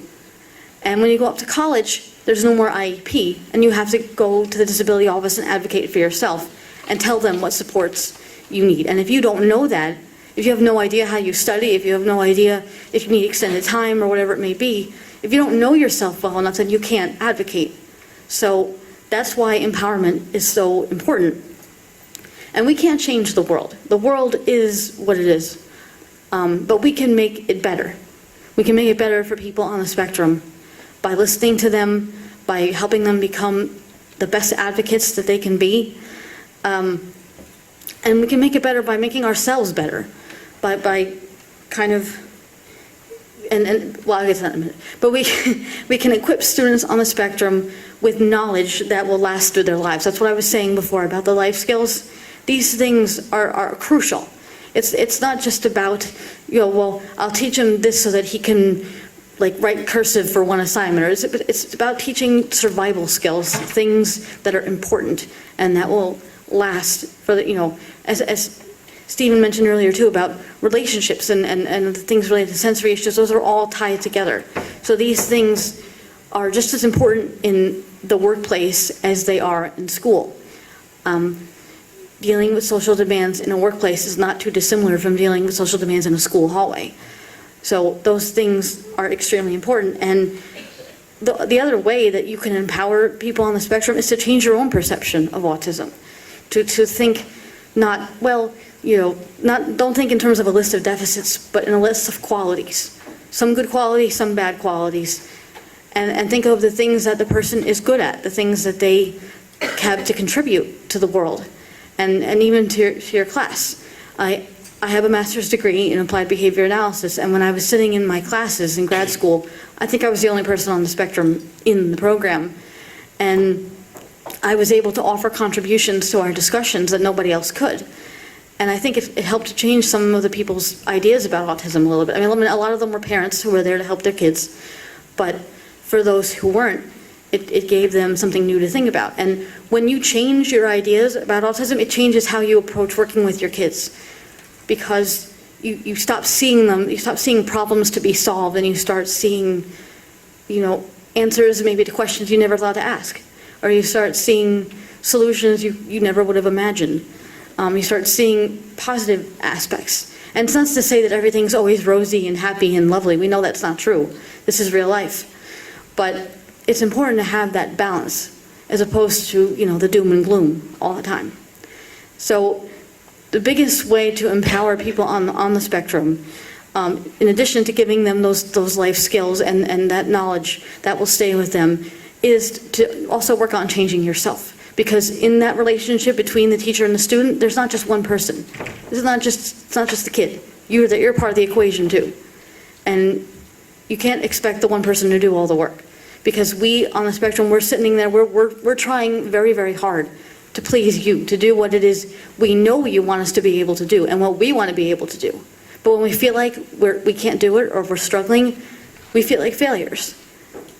And when you go up to college, there's no more IEP, and you have to go to the disability office and advocate for yourself and tell them what supports you need. And if you don't know that, if you have no idea how you study, if you have no idea if you need extended time or whatever it may be, if you don't know yourself well enough, then you can't advocate. So that's why empowerment is so important. And we can't change the world. The world is what it is. But we can make it better. We can make it better for people on the spectrum by listening to them, by helping them become the best advocates that they can be. And we can make it better by making ourselves better, by kind of, well, I'll get to that in a minute. But we can equip students on the spectrum with knowledge that will last through their lives. That's what I was saying before about the life skills. These things are crucial. It's not just about, well, I'll teach him this so that he can write cursive for one assignment. Or it's about teaching survival skills, things that are important and that will last for the, as Stephen mentioned earlier too, about relationships and the things related to sensory issues. Those are all tied together. So these things are just as important in the workplace as they are in school. Dealing with social demands in a workplace is not too dissimilar from dealing with social demands in a school hallway. So those things are extremely important. And the other way that you can empower people on the spectrum is to change your own perception of autism. To think not, don't think in terms of a list of deficits, but in a list of qualities. Some good qualities, some bad qualities. And think of the things that the person is good at, the things that they have to contribute to the world. and even to your class. I have a master's degree in applied behavior analysis, and when I was sitting in my classes in grad school, I think I was the only person on the spectrum in the program, and I was able to offer contributions to our discussions that nobody else could. And I think it helped to change some of the people's ideas about autism a little bit. I mean, a lot of them were parents who were there to help their kids, but for those who weren't, it gave them something new to think about. And when you change your ideas about autism, it changes how you approach working with your kids, because you stop seeing them, you stop seeing problems to be solved, and you start seeing, answers maybe to questions you never thought to ask, or you start seeing solutions you never would have imagined. You start seeing positive aspects. And it's not to say that everything's always rosy and happy and lovely. We know that's not true. This is real life. But it's important to have that balance, as opposed to, the doom and gloom all the time. So the biggest way to empower people on the spectrum, in addition to giving them those life skills and that knowledge that will stay with them, is to also work on changing yourself. Because in that relationship between the teacher and the student, there's not just one person. It's not just the kid. You're part of the equation too. And you can't expect the one person to do all the work. Because we on the spectrum, we're sitting there, we're trying very, very hard to please you, to do what it is we know you want us to be able to do and what we want to be able to do. But when we feel like we can't do it, or we're struggling, we feel like failures.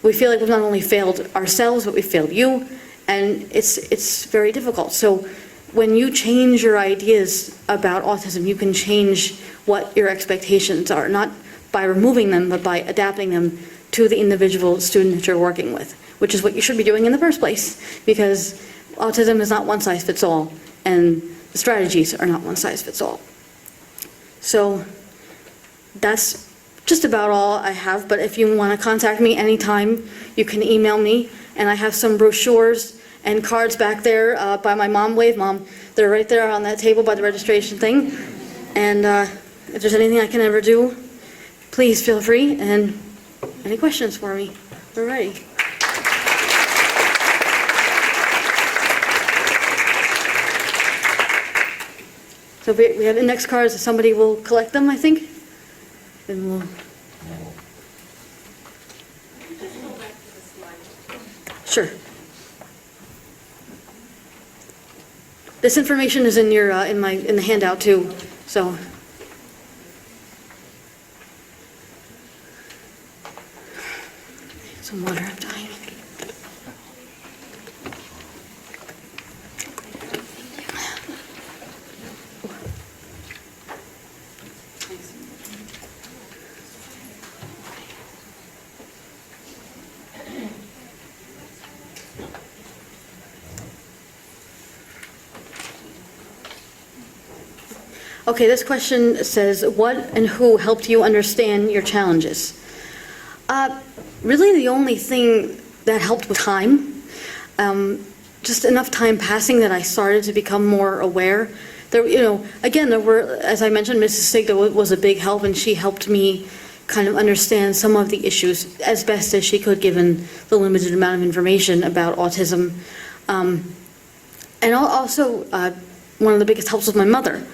We feel like we've not only failed ourselves, but we failed you, and it's very difficult. So when you change your ideas about autism, you can change what your expectations are, not by removing them, but by adapting them to the individual student that you're working with, which is what you should be doing in the first place, because autism is not one size fits all, and the strategies are not one size fits all. So that's just about all I have, but if you want to contact me anytime, you can email me, and I have some brochures and cards back there by my mom. Wave, Mom. They're right there on that table by the registration thing. And if there's anything I can ever do, please feel free, and any questions for me? We're ready. So we have index cards. Somebody will collect them, I think. Then we'll. Sure. This information is in your in the handout too. So. Some water, I'm dying. Okay, this question says, what and who helped you understand your challenges? Really the only thing that helped was time. Just enough time passing that I started to become more aware. Again, there were, as I mentioned, Mrs. Sigda was a big help, and she helped me kind of understand some of the issues as best as she could, given the limited amount of information about autism. And also, one of the biggest helps was my mother.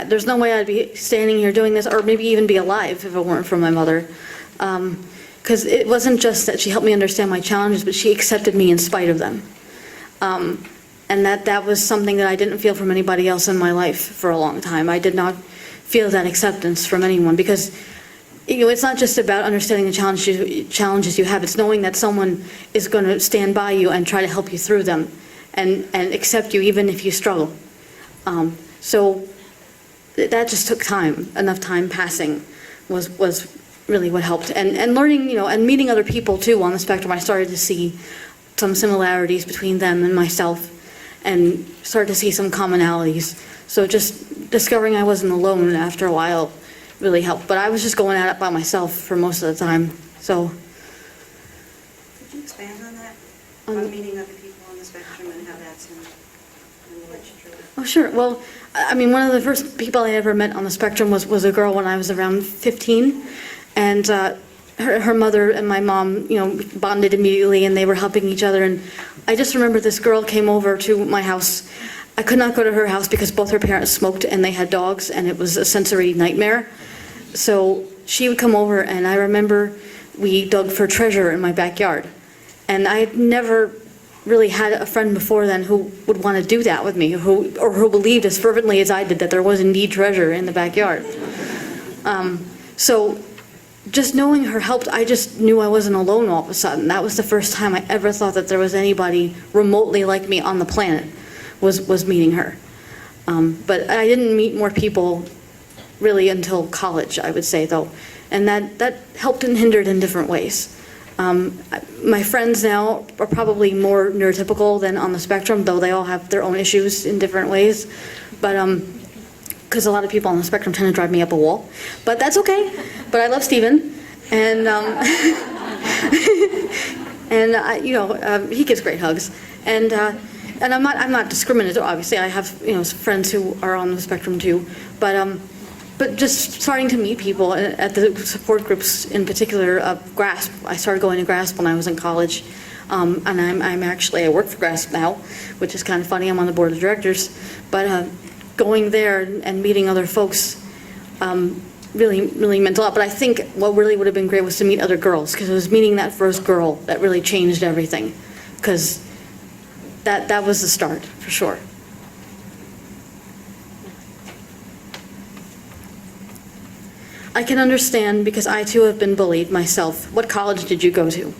There's no way I'd be standing here doing this, or maybe even be alive, if it weren't for my mother. Because it wasn't just that she helped me understand my challenges, but she accepted me in spite of them. And that was something that I didn't feel from anybody else in my life for a long time. I did not feel that acceptance from anyone, because it's not just about understanding the challenges you have. It's knowing that someone is going to stand by you and try to help you through them, and accept you even if you struggle. So that just took time. Enough time passing was really what helped. And learning, and meeting other people too on the spectrum, I started to see some similarities between them and myself, and started to see some commonalities. So just discovering I wasn't alone after a while really helped. But I was just going at it by myself for most of the time. So. Could you expand on that? On meeting other people on the spectrum and how that's in relationship? Oh, sure. Well, I mean, one of the first people I ever met on the spectrum was a girl when I was around 15. And her mother and my mom, bonded immediately, and they were helping each other. And I just remember this girl came over to my house I could not go to her house because both her parents smoked and they had dogs, and it was a sensory nightmare. So she would come over, and I remember we dug for treasure in my backyard. And I had never really had a friend before then who would want to do that with me, who believed as fervently as I did that there was indeed treasure in the backyard. So just knowing her helped. I just knew I wasn't alone all of a sudden. That was the first time I ever thought that there was anybody remotely like me on the planet, was meeting her. But I didn't meet more people really until college, I would say, though. And that helped and hindered in different ways. My friends now are probably more neurotypical than on the spectrum, though they all have their own issues in different ways. But because a lot of people on the spectrum tend to drive me up a wall. But that's okay. But I love Steven. And, he gives great hugs. And I'm not discriminative, obviously. I have, friends who are on the spectrum too. But just starting to meet people at the support groups, in particular, GRASP. I started going to GRASP when I was in college. And I work for GRASP now, which is kind of funny. I'm on the board of directors. But going there and meeting other folks really, really meant a lot. But I think what really would have been great was to meet other girls, because it was meeting that first girl that really changed everything. Because that was the start, for sure. I can understand, because I too have been bullied myself. What college did you go to?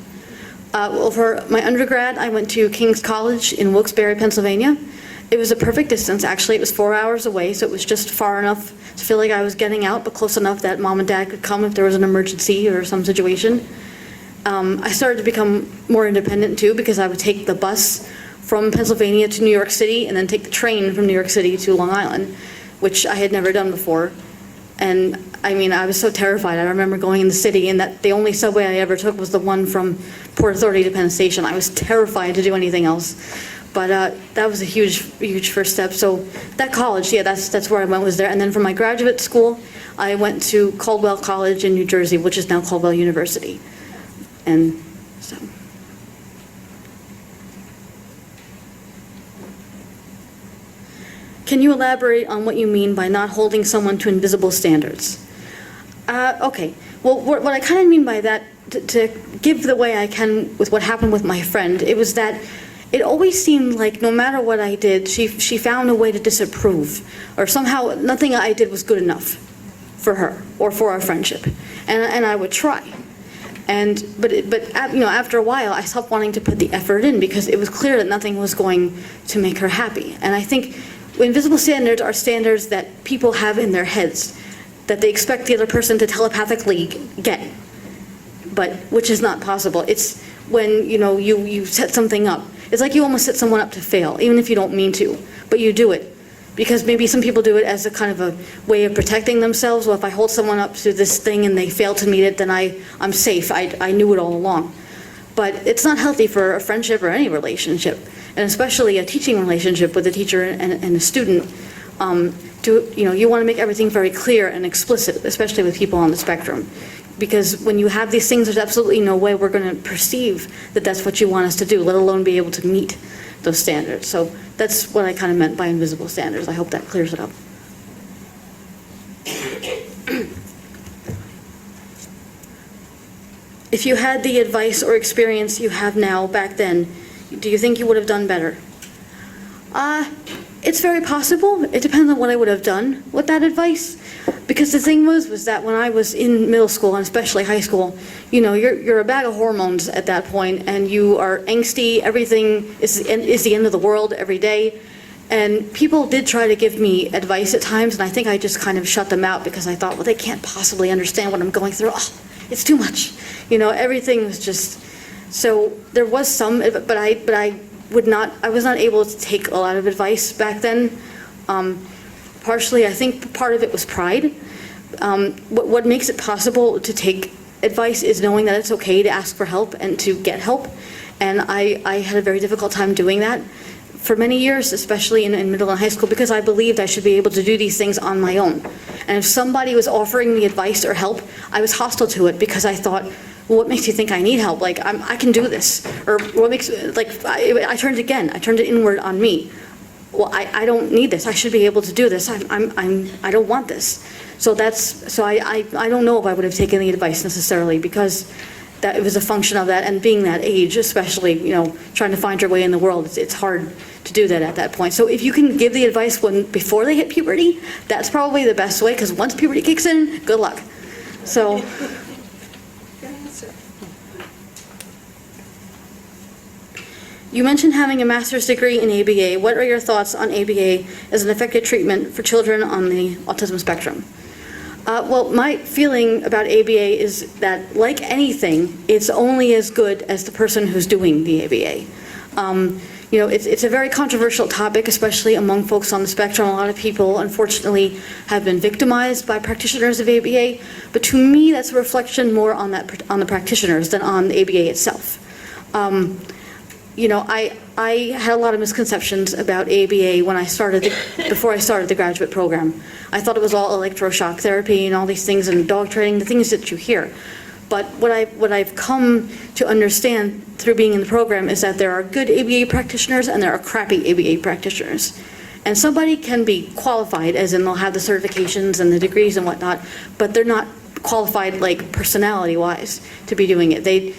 Well, for my undergrad, I went to King's College in Wilkes-Barre, Pennsylvania. It was a perfect distance. Actually, it was 4 hours away, so it was just far enough to feel like I was getting out, but close enough that mom and dad could come if there was an emergency or some situation. I started to become more independent too, because I would take the bus from Pennsylvania to New York City and then take the train from New York City to Long Island, which I had never done before. And I was so terrified. I remember going in the city, and that the only subway I ever took was the one from Port Authority to Penn Station. I was terrified to do anything else. But that was a huge, huge first step. So that college, yeah, that's where I went, was there. And then for my graduate school, I went to Caldwell College in New Jersey, which is now Caldwell University. And so. Can you elaborate on what you mean by not holding someone to invisible standards? Okay. Well, what I kind of mean by that, to give the way I can with what happened with my friend, it was that it always seemed like no matter what I did, she found a way to disapprove, or somehow nothing I did was good enough for her or for our friendship, and I would try. But after a while, I stopped wanting to put the effort in, because it was clear that nothing was going to make her happy. And I think invisible standards are standards that people have in their heads, that they expect the other person to telepathically get, but which is not possible. It's when you set something up. It's like you almost set someone up to fail, even if you don't mean to, but you do it. Because maybe some people do it as a kind of a way of protecting themselves. Well, if I hold someone up to this thing and they fail to meet it, then I'm safe. I knew it all along. But it's not healthy for a friendship or any relationship, and especially a teaching relationship with a teacher and a student. You want to make everything very clear and explicit, especially with people on the spectrum. Because when you have these things, there's absolutely no way we're going to perceive that that's what you want us to do, let alone be able to meet those standards. So that's what I kind of meant by invisible standards. I hope that clears it up. If you had the advice or experience you have now back then, do you think you would have done better? It's very possible. It depends on what I would have done with that advice. Because the thing was that when I was in middle school, and especially high school, you're a bag of hormones at that point, and you are angsty. Everything is the end of the world every day. And people did try to give me advice at times, and I think I just kind of shut them out, because I thought, well, they can't possibly understand what I'm going through. Oh, it's too much. Everything was just, so there was some, but I was not able to take a lot of advice back then. Partially, I think part of it was pride. What makes it possible to take advice is knowing that it's okay to ask for help and to get help. And I had a very difficult time doing that for many years, especially in middle and high school, because I believed I should be able to do these things on my own. And if somebody was offering me advice or help, I was hostile to it, because I thought, well, what makes you think I need help? Like, I can do this. Or what makes, I turned it inward on me. well, I don't need this. I should be able to do this. I don't want this. So I don't know if I would have taken the advice necessarily, because that it was a function of that, and being that age, especially, trying to find your way in the world, it's hard to do that at that point. So if you can give the advice before they hit puberty, that's probably the best way, because once puberty kicks in, good luck. So. You mentioned having a master's degree in ABA. What are your thoughts on ABA as an effective treatment for children on the autism spectrum? Well, my feeling about ABA is that, like anything, it's only as good as the person who's doing the ABA. It's a very controversial topic, especially among folks on the spectrum. A lot of people, unfortunately, have been victimized by practitioners of ABA. But to me, that's a reflection more on the practitioners than on the ABA itself. I had a lot of misconceptions about ABA before I started the graduate program. I thought it was all electroshock therapy and all these things, and dog training, the things that you hear. But what I've come to understand through being in the program is that there are good ABA practitioners and there are crappy ABA practitioners. And somebody can be qualified, as in they'll have the certifications and the degrees and whatnot, but they're not qualified, like, personality-wise to be doing it. They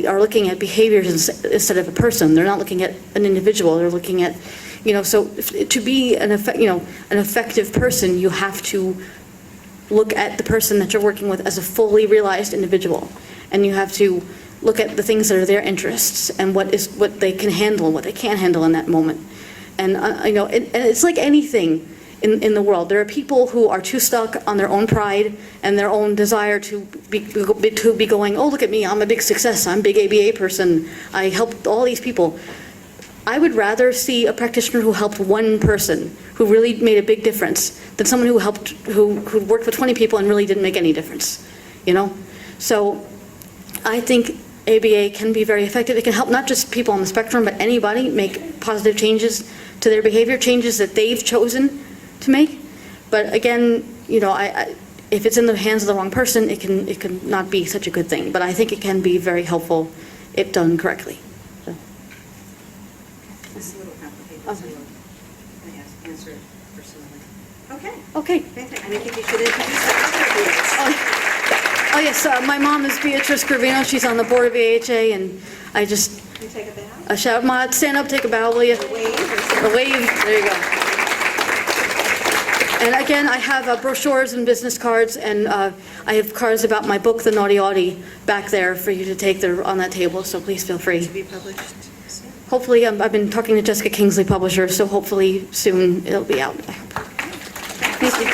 are looking at behaviors instead of a person. They're not looking at an individual. They're looking at, so to be an effective person, you have to look at the person that you're working with as a fully realized individual. And you have to look at the things that are their interests and what they can handle and what they can't handle in that moment. And, and it's like anything in the world. There are people who are too stuck on their own pride and their own desire to be going, oh, look at me, I'm a big success, I'm a big ABA person, I helped all these people. I would rather see a practitioner who helped one person, who really made a big difference, than someone who worked with 20 people and really didn't make any difference, So I think ABA can be very effective. It can help not just people on the spectrum, but anybody make positive changes to their behavior, changes that they've chosen to make. But again, if it's in the hands of the wrong person, it can not be such a good thing. But I think it can be very helpful if done correctly. So. This is a little complicated, so can I answer it personally? Okay. Okay. And I think you should introduce the other BAs. Oh yes, my mom is Beatrice Gravino. She's on the board of AHA, and I just Can you take a bow? stand up, take a bow, will you? A wave. A wave. There you go. And again, I have brochures and business cards, and I have cards about my book, The Naughty Audie, back there for you to take. They're on that table, so please feel free. To be published soon. Hopefully, I've been talking to Jessica Kingsley, publisher, so hopefully soon it'll be out. I hope. Thank you.